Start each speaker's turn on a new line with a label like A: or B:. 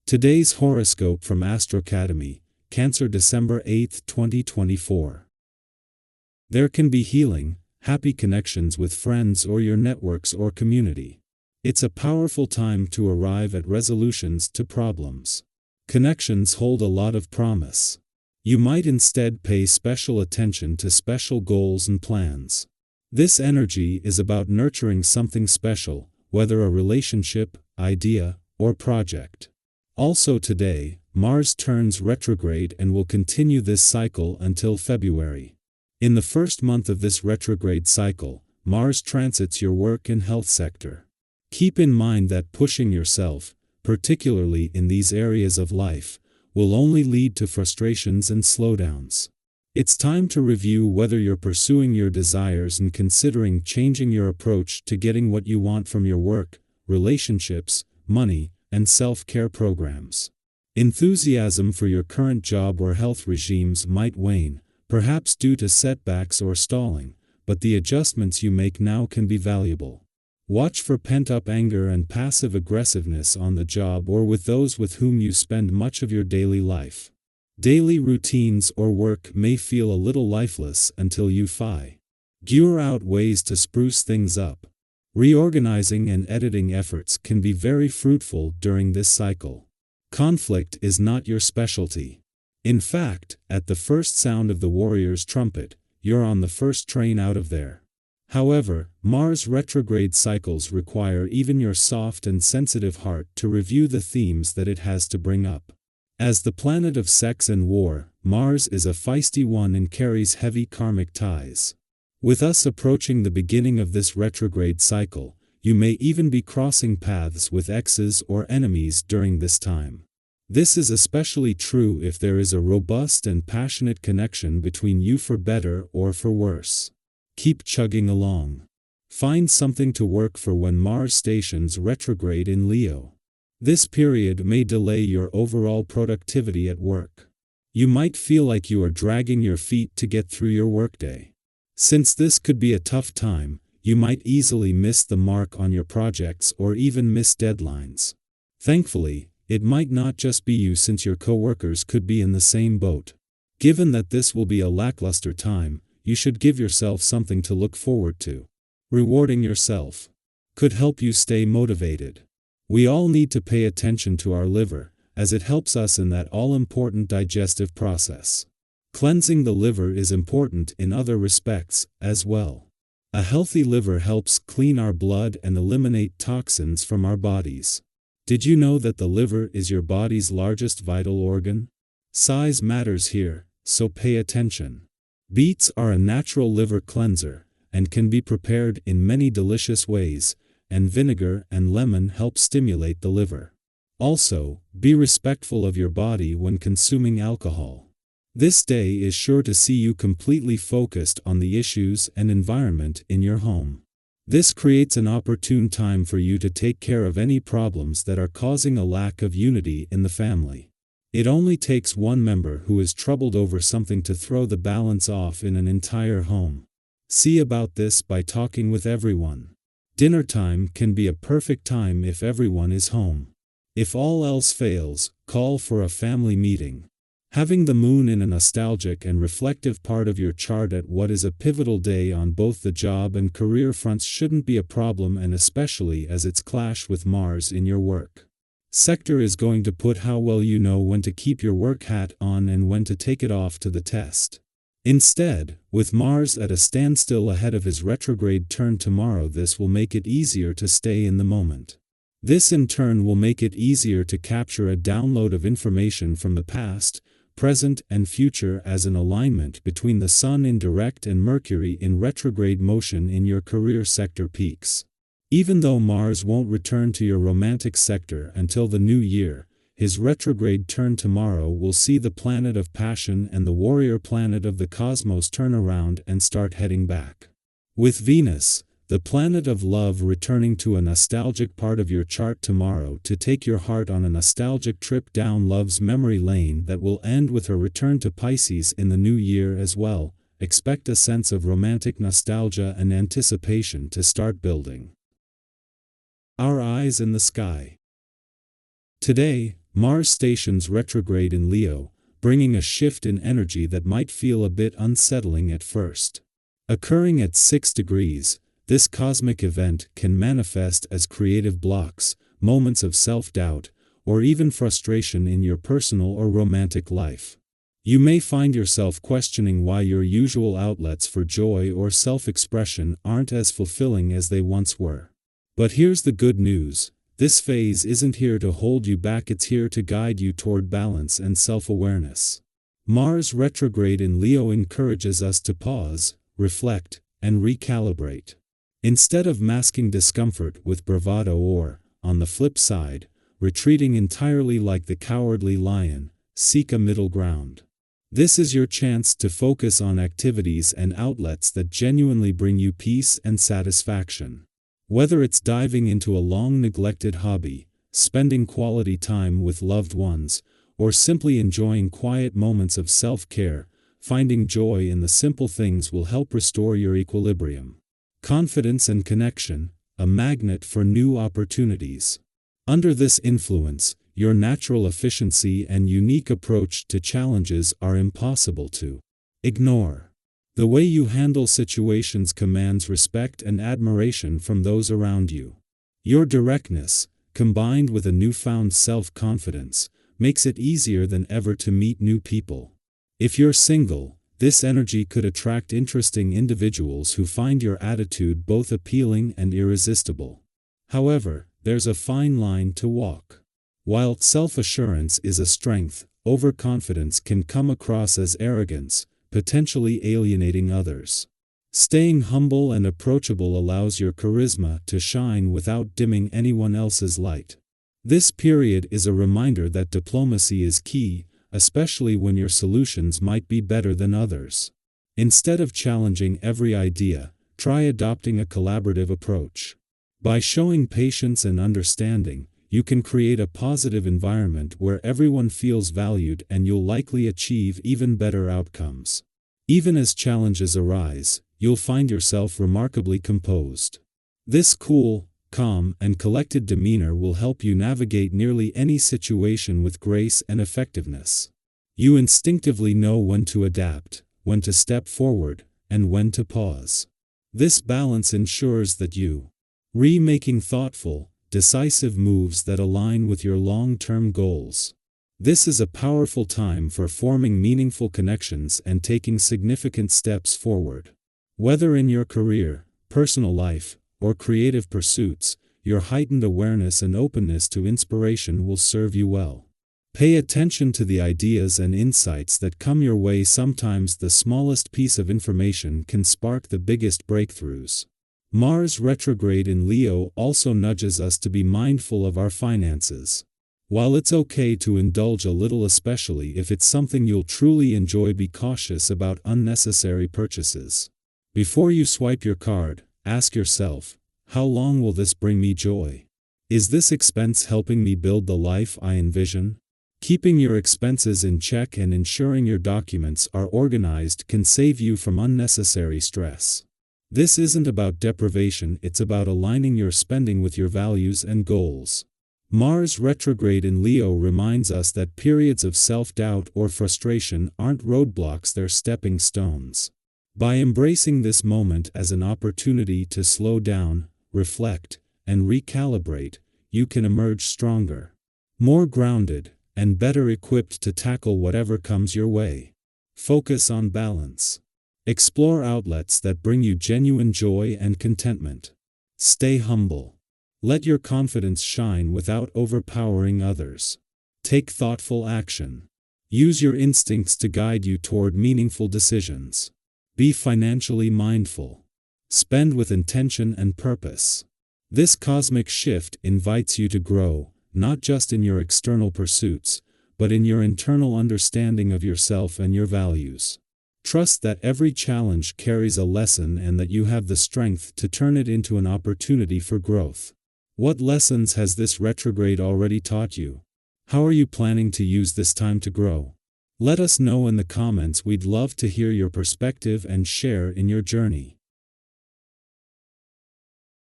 A: Today's horoscope from AstroCademy, Cancer, December 8, 2024. There can be healing, happy connections with friends or your networks or community. It's a powerful time to arrive at resolutions to problems. Connections hold a lot of promise. You might instead pay special attention to special goals and plans. This energy is about nurturing something special, whether a relationship, idea, or project. Also today, Mars turns retrograde and will continue this cycle until February. In the first month of this retrograde cycle, Mars transits your work and health sector. Keep in mind that pushing yourself, particularly in these areas of life, will only lead to frustrations and slowdowns. It's time to review whether you're pursuing your desires and considering changing your approach to getting what you want from your work, relationships, money, and self-care programs. Enthusiasm for your current job or health regimes might wane, perhaps due to setbacks or stalling, but the adjustments you make now can be valuable. Watch for pent-up anger and passive aggressiveness on the job or with those with whom you spend much of your daily life. Daily routines or work may feel a little lifeless until you figure out ways to spruce things up. Reorganizing and editing efforts can be very fruitful during this cycle. Conflict is not your specialty. In fact, at the first sound of the warrior's trumpet, you're on the first train out of there. However, Mars retrograde cycles require even your soft and sensitive heart to review the themes that it has to bring up. As the planet of sex and war, Mars is a feisty one and carries heavy karmic ties. With us approaching the beginning of this retrograde cycle, you may even be crossing paths with exes or enemies during this time. This is especially true if there is a robust and passionate connection between you for better or for worse. Keep chugging along. Find something to work for when Mars stations retrograde in Leo. This period may delay your overall productivity at work. You might feel like you are dragging your feet to get through your workday. Since this could be a tough time, you might easily miss the mark on your projects or even miss deadlines. Thankfully, it might not just be you since your coworkers could be in the same boat. Given that this will be a lackluster time, you should give yourself something to look forward to. Rewarding yourself could help you stay motivated. We all need to pay attention to our liver, as it helps us in that all-important digestive process. Cleansing the liver is important in other respects, as well. A healthy liver helps clean our blood and eliminate toxins from our bodies. Did you know that the liver is your body's largest vital organ? Size matters here, so pay attention. Beets are a natural liver cleanser, and can be prepared in many delicious ways, and vinegar and lemon help stimulate the liver. Also, be respectful of your body when consuming alcohol. This day is sure to see you completely focused on the issues and environment in your home. This creates an opportune time for you to take care of any problems that are causing a lack of unity in the family. It only takes one member who is troubled over something to throw the balance off in an entire home. See about this by talking with everyone. Dinner time can be a perfect time if everyone is home. If all else fails, call for a family meeting. Having the moon in a nostalgic and reflective part of your chart at what is a pivotal day on both the job and career fronts shouldn't be a problem, and especially as it's clash with Mars in your work sector is going to put how well you know when to keep your work hat on and when to take it off to the test. Instead, with Mars at a standstill ahead of his retrograde turn tomorrow, this will make it easier to stay in the moment. This in turn will make it easier to capture a download of information from the past, present, and future as an alignment between the Sun in direct and Mercury in retrograde motion in your career sector peaks. Even though Mars won't return to your romantic sector until the new year, his retrograde turn tomorrow will see the planet of passion and the warrior planet of the cosmos turn around and start heading back. With Venus, the planet of love, returning to a nostalgic part of your chart tomorrow to take your heart on a nostalgic trip down love's memory lane that will end with her return to Pisces in the new year as well. Expect a sense of romantic nostalgia and anticipation to start building. Our eyes in the sky. Today, Mars stations retrograde in Leo, bringing a shift in energy that might feel a bit unsettling at first. Occurring at 6 degrees, this cosmic event can manifest as creative blocks, moments of self-doubt, or even frustration in your personal or romantic life. You may find yourself questioning why your usual outlets for joy or self-expression aren't as fulfilling as they once were. But here's the good news. This phase isn't here to hold you back, it's here to guide you toward balance and self-awareness. Mars retrograde in Leo encourages us to pause, reflect, and recalibrate. Instead of masking discomfort with bravado or, on the flip side, retreating entirely like the cowardly lion, seek a middle ground. This is your chance to focus on activities and outlets that genuinely bring you peace and satisfaction. Whether it's diving into a long-neglected hobby, spending quality time with loved ones, or simply enjoying quiet moments of self-care, finding joy in the simple things will help restore your equilibrium. Confidence and connection, a magnet for new opportunities. Under this influence, your natural efficiency and unique approach to challenges are impossible to ignore. The way you handle situations commands respect and admiration from those around you. Your directness, combined with a newfound self-confidence, makes it easier than ever to meet new people. If you're single, this energy could attract interesting individuals who find your attitude both appealing and irresistible. However, there's a fine line to walk. While self-assurance is a strength, overconfidence can come across as arrogance, potentially alienating others. Staying humble and approachable allows your charisma to shine without dimming anyone else's light. This period is a reminder that diplomacy is key, especially when your solutions might be better than others. Instead of challenging every idea, try adopting a collaborative approach. By showing patience and understanding, you can create a positive environment where everyone feels valued, and you'll likely achieve even better outcomes. Even as challenges arise, you'll find yourself remarkably composed. This cool, calm, and collected demeanor will help you navigate nearly any situation with grace and effectiveness. You instinctively know when to adapt, when to step forward, and when to pause. This balance ensures that you making thoughtful, decisive moves that align with your long-term goals. This is a powerful time for forming meaningful connections and taking significant steps forward. Whether in your career, personal life, or creative pursuits, your heightened awareness and openness to inspiration will serve you well. Pay attention to the ideas and insights that come your way. Sometimes the smallest piece of information can spark the biggest breakthroughs. Mars retrograde in Leo also nudges us to be mindful of our finances. While it's okay to indulge a little, especially if it's something you'll truly enjoy, be cautious about unnecessary purchases. Before you swipe your card, ask yourself, how long will this bring me joy? Is this expense helping me build the life I envision? Keeping your expenses in check and ensuring your documents are organized can save you from unnecessary stress. This isn't about deprivation, it's about aligning your spending with your values and goals. Mars retrograde in Leo reminds us that periods of self-doubt or frustration aren't roadblocks, they're stepping stones. By embracing this moment as an opportunity to slow down, reflect, and recalibrate, you can emerge stronger, more grounded, and better equipped to tackle whatever comes your way. Focus on balance. Explore outlets that bring you genuine joy and contentment. Stay humble. Let your confidence shine without overpowering others. Take thoughtful action. Use your instincts to guide you toward meaningful decisions. Be financially mindful. Spend with intention and purpose. This cosmic shift invites you to grow, not just in your external pursuits, but in your internal understanding of yourself and your values. Trust that every challenge carries a lesson and that you have the strength to turn it into an opportunity for growth. What lessons has this retrograde already taught you? How are you planning to use this time to grow? Let us know in the comments. We'd love to hear your perspective and share in your journey.